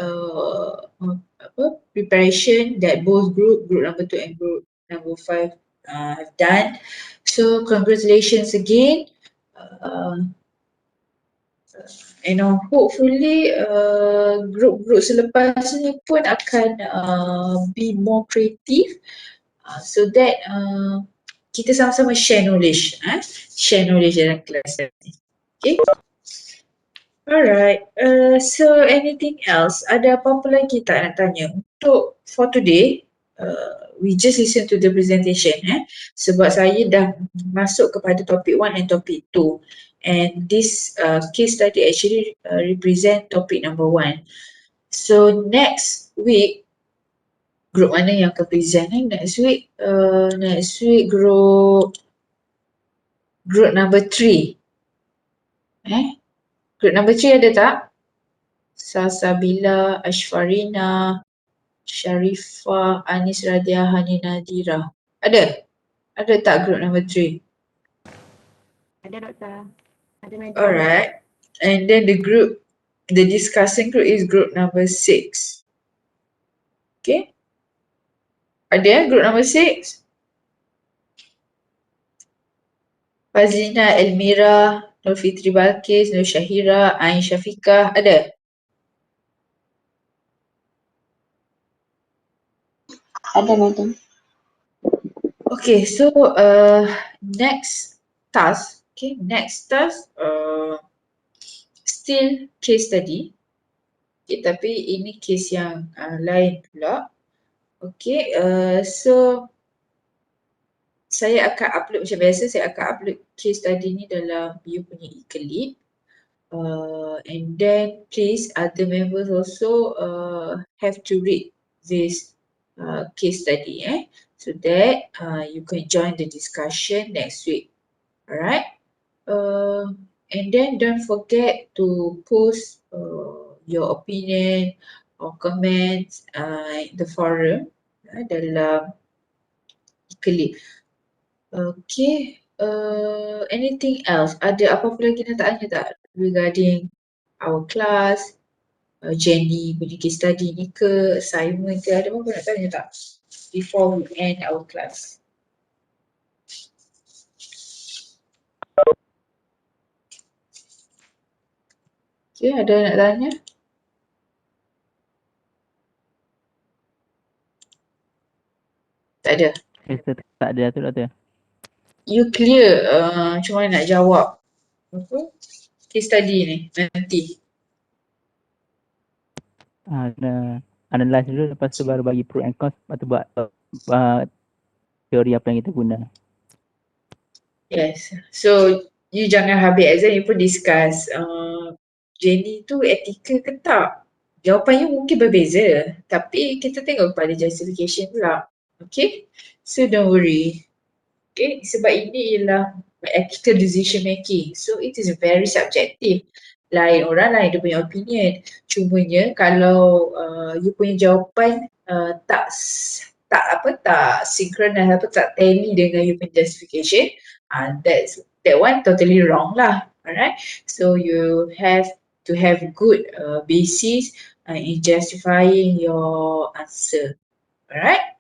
preparation that both group number 2 and group number 5 have done. So congratulations again. Hopefully group-group selepas ni pun akan be more creative so that kita sama-sama share knowledge dalam kelas ni. Okay. Alright, so anything else? Ada apa-apa lagi tak nak tanya? Untuk for today, we just listen to the presentation sebab saya dah masuk kepada topic 1 and topic 2 and this case study actually represent topic number 1. So next week, group mana yang akan present next week? Next week group number 3. Group number 3 ada tak? Salsabila, Ashfarina, Sharifah, Anis Radia, Hani Nadira. Ada? Ada tak group number 3? Ada doktor. Ada Nadia. Alright. And then the discussing group is group number 6. Okay. Ada group number 6? Fazlina, Elmira, Nur Fitri Balkis, Nur Syahira, Ain Syafiqah. Ada? Ada, madam. Okay, so next task, still case study. Okay, tapi ini case yang lain pula. Okay, so saya akan upload macam biasa, saya akan upload case study ni dalam you punya e-clip. And then please other members also have to read this case study so that you can join the discussion next week. Alright. And then don't forget to post your opinion or comments in the forum dalam e-clip. Okay. Anything else? Ada apa-apa lagi nak tanya tak regarding our class? Jenny punya case study ni ke, assignment ke, ada apa-apa nak tanya tak? Before we end our class. Okay, ada nak tanya? Tak ada. Tak ada tu doktor. You clear macam mana nak jawab apa case study ni nanti. Analyze dulu, lepas tu baru bagi pro and cons, lepas tu buat teori apa yang kita guna. Yes. So you jangan habis exam you pun discuss Jenny tu ethical ke tak? Jawapannya mungkin berbeza tapi kita tengok pada justification pula. Okay? So don't worry. Okay? Sebab ini ialah ethical decision making. So it is very subjective. Lain orang lain dia punya opinion. Cumanya kalau you punya jawapan tak synchronous tak tally dengan you punya justification, that one totally wrong lah. Alright? So you have to have good basis in justifying your answer. Alright?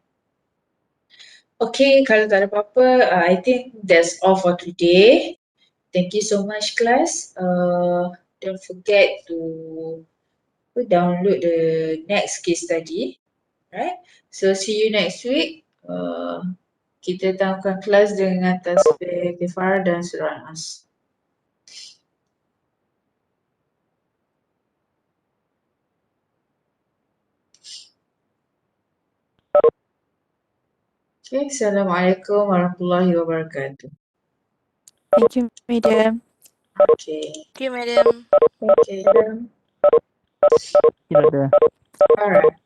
Okay, kalau tak ada apa-apa, I think that's all for today. Thank you so much class. Don't forget to download the next case study. Right? So see you next week. Kita tamatkan kelas dengan tasbih kifar dan surah Nas. Okay, Assalamualaikum warahmatullahi wabarakatuh. Thank you, madam. Okay. Thank you, madam. Okay. Doktor. Alright.